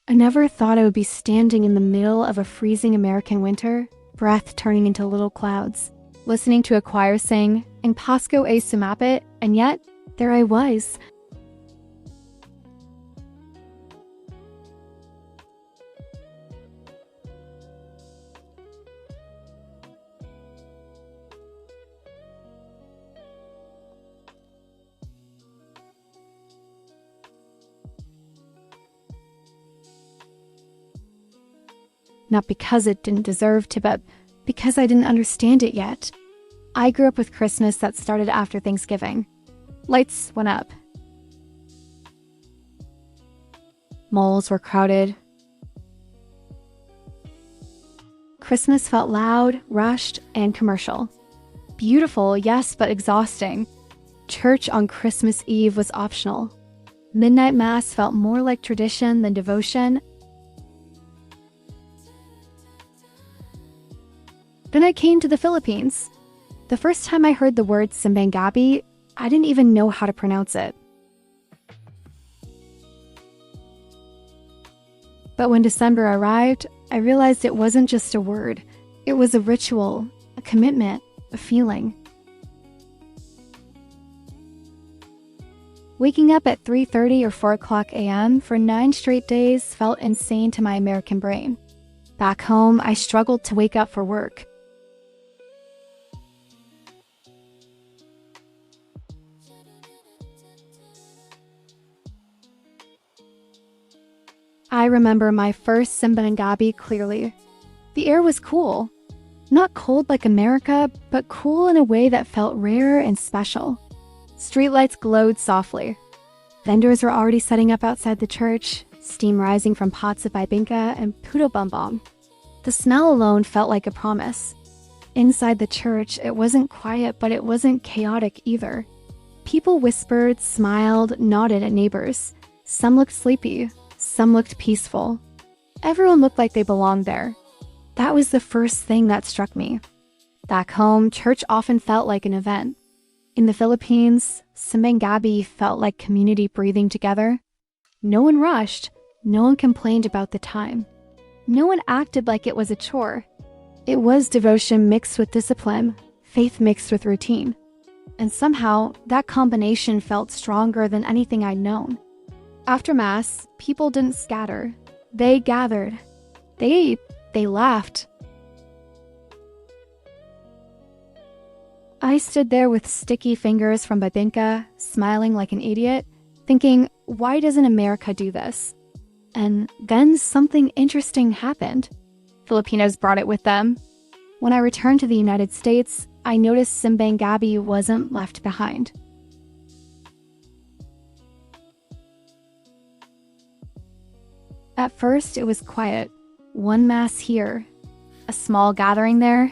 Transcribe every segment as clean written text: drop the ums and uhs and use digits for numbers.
I never thought I would be standing in the middle of a freezing American winter, breath turning into little clouds, listening to a choir sing, "Ang Pasko ay sumapit," and yet, there I was. Not because it didn't deserve to, but because I didn't understand it yet. I grew up with Christmas that started after Thanksgiving. Lights went up. Malls were crowded. Christmas felt loud, rushed, and commercial. Beautiful, yes, but exhausting. Church on Christmas Eve was optional. Midnight Mass felt more like tradition than devotion. Then I came to the Philippines. The first time I heard the word Simbang Gabi, I didn't even know how to pronounce it. But when December arrived, I realized it wasn't just a word. It was a ritual, a commitment, a feeling. Waking up at 3:30 or 4 o'clock a.m. for 9 straight days felt insane to my American brain. Back home, I struggled to wake up for work. I remember my first Simbang Gabi clearly. The air was cool. Not cold like America, but cool in a way that felt rare and special. Streetlights glowed softly. Vendors were already setting up outside the church, steam rising from pots of bibingka and puto bumbong. The smell alone felt like a promise. Inside the church, it wasn't quiet, but it wasn't chaotic either. People whispered, smiled, nodded at neighbors. Some looked sleepy. Some looked peaceful. Everyone looked like they belonged there. That was the first thing that struck me. Back home, church often felt like an event. In the Philippines, Simbang Gabi felt like community breathing together. No one rushed. No one complained about the time. No one acted like it was a chore. It was devotion mixed with discipline, faith mixed with routine. And somehow, that combination felt stronger than anything I'd known. After Mass, people didn't scatter. They gathered. They ate. They laughed. I stood there with sticky fingers from bibingka, smiling like an idiot, thinking, why doesn't America do this? And then something interesting happened. Filipinos brought it with them. When I returned to the United States, I noticed Simbang Gabi wasn't left behind. At first, it was quiet. One Mass here, a small gathering there,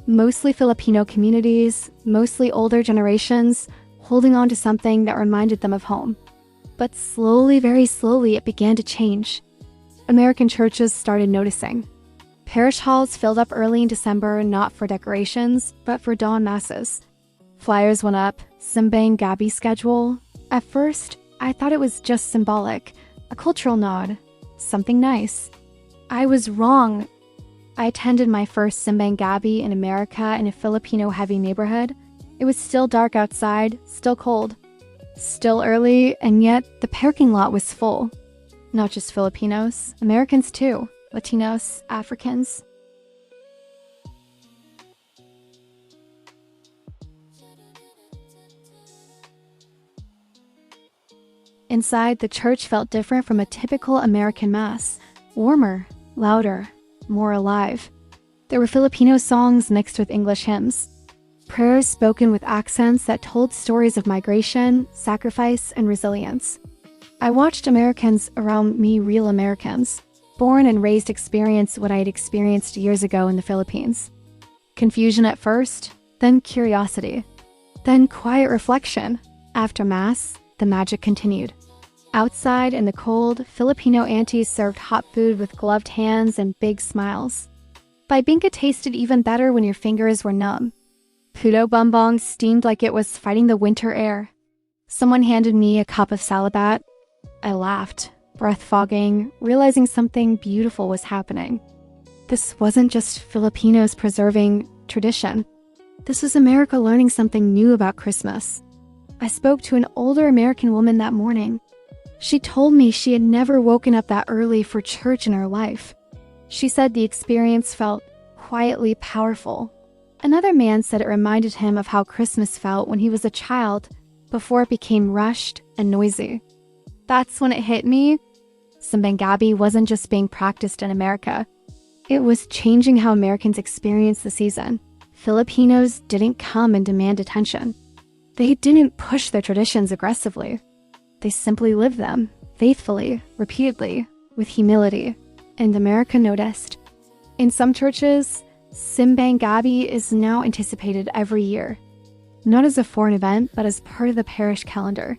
mostly Filipino communities, mostly older generations, holding on to something that reminded them of home. But slowly, very slowly, it began to change. American churches started noticing. Parish halls filled up early in December, not for decorations, but for dawn masses. Flyers went up, Simbang Gabi schedule. At first, I thought it was just symbolic, a cultural nod. Something nice. I was wrong. I attended my first Simbang Gabi in America in a Filipino-heavy neighborhood. It was still dark outside, still cold, still early, and yet the parking lot was full. Not just Filipinos, Americans too, Latinos, Africans. Inside, the church felt different from a typical American Mass. Warmer, louder, more alive. There were Filipino songs mixed with English hymns. Prayers spoken with accents that told stories of migration, sacrifice, and resilience. I watched Americans around me, real Americans, born and raised, experience what I had experienced years ago in the Philippines. Confusion at first, then curiosity, then quiet reflection. After Mass, the magic continued. Outside in the cold, Filipino aunties served hot food with gloved hands and big smiles. Bibingka tasted even better when your fingers were numb. Puto bumbong steamed like it was fighting the winter air. Someone handed me a cup of salabat. I laughed. breath fogging, realizing something beautiful was happening. This wasn't just Filipinos preserving tradition. This was America learning something new about Christmas. I spoke to an older American woman that morning. She told me she had never woken up that early for church in her life. She said the experience felt quietly powerful. Another man said it reminded him of how Christmas felt when he was a child before it became rushed and noisy. That's when it hit me. Simbang Gabi wasn't just being practiced in America. It was changing how Americans experience the season. Filipinos didn't come and demand attention. They didn't push their traditions aggressively. They simply lived them, faithfully, repeatedly, with humility. And America noticed. In some churches, Simbang Gabi is now anticipated every year. Not as a foreign event, but as part of the parish calendar.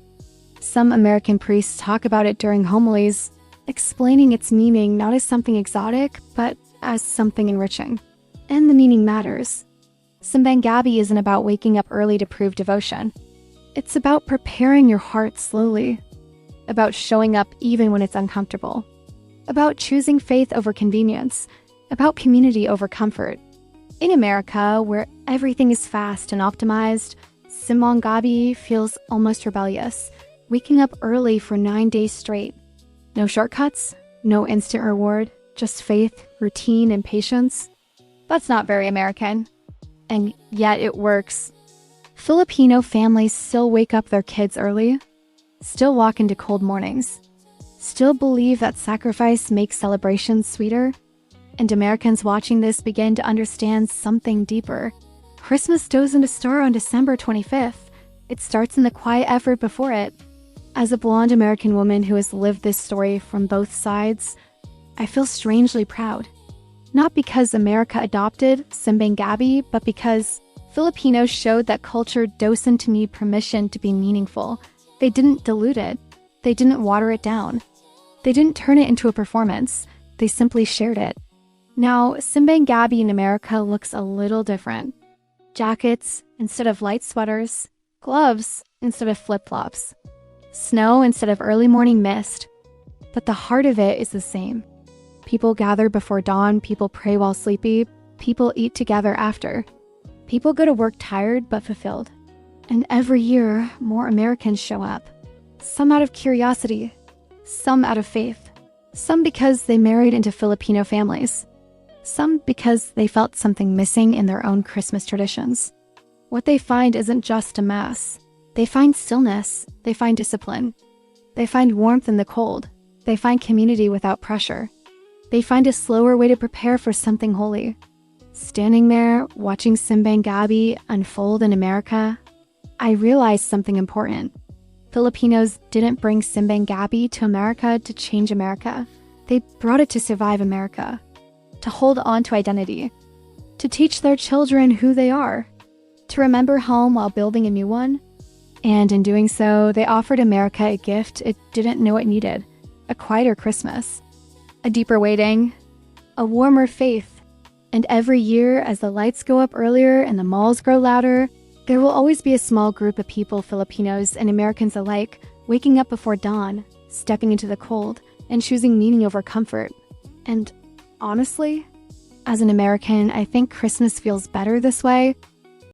Some American priests talk about it during homilies, explaining its meaning not as something exotic, but as something enriching. And the meaning matters. Simbang Gabi isn't about waking up early to prove devotion. It's about preparing your heart slowly, about showing up even when it's uncomfortable, about choosing faith over convenience, about community over comfort. In America, where everything is fast and optimized, Simbang Gabi feels almost rebellious, waking up early for 9 days straight. No shortcuts, no instant reward, just faith, routine, and patience. That's not very American. And yet it works. Filipino families still wake up their kids early, still walk into cold mornings, still believe that sacrifice makes celebrations sweeter. And Americans watching this begin to understand something deeper. Christmas doesn't start on December 25th. It starts in the quiet effort before it. As a blonde American woman who has lived this story from both sides, I feel strangely proud. Not because America adopted Simbang Gabi, but because Filipinos showed that culture doesn't need permission to be meaningful. They didn't dilute it. They didn't water it down. They didn't turn it into a performance. They simply shared it. Now, Simbang Gabi in America looks a little different. Jackets instead of light sweaters, gloves instead of flip-flops, snow instead of early morning mist. But the heart of it is the same. People gather before dawn, people pray while sleepy, people eat together after. People go to work tired but fulfilled. And every year, more Americans show up. Some out of curiosity, some out of faith, some because they married into Filipino families, some because they felt something missing in their own Christmas traditions. What they find isn't just a mass. They find stillness, they find discipline. They find warmth in the cold. They find community without pressure. They find a slower way to prepare for something holy. Standing there, watching Simbang Gabi unfold in America, I realized something important. Filipinos didn't bring Simbang Gabi to America to change America. They brought it to survive America, to hold on to identity, to teach their children who they are, to remember home while building a new one. And in doing so, they offered America a gift it didn't know it needed, a quieter Christmas, a deeper waiting, a warmer faith. And every year, as the lights go up earlier and the malls grow louder, there will always be a small group of people, Filipinos and Americans alike, waking up before dawn, stepping into the cold, and choosing meaning over comfort. And honestly, as an American, I think Christmas feels better this way,